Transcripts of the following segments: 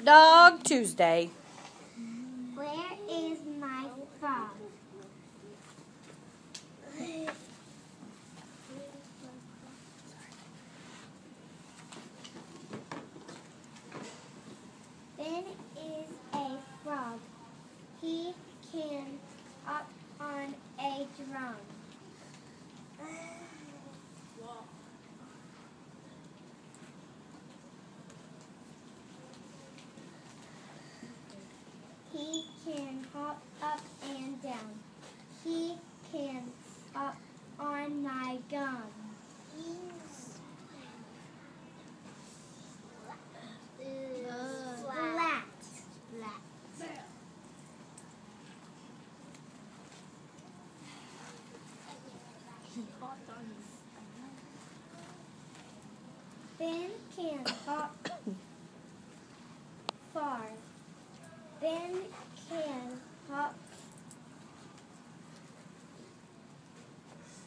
Dog Tuesday. Where is my frog? Ben is a frog. He can hop on a drum. He can hop up and down. He can hop on my gum. Flat. Ben can hop far. Ben can hop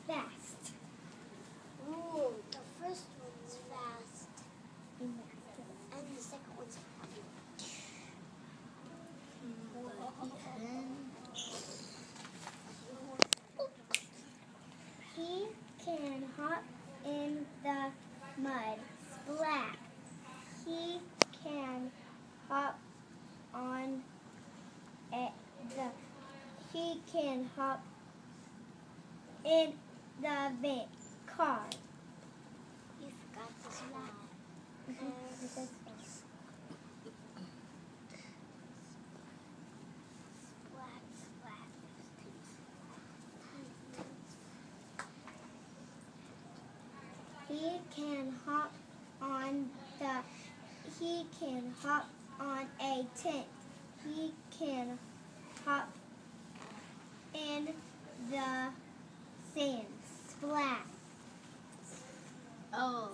fast. Ooh, the first one's fast. And the second one's happy. He can hop in the mud. Splat. He can hop on he can hop in the car. You forgot the slide. He can hop on a tent. He can hop in the sand. Splat. Oh.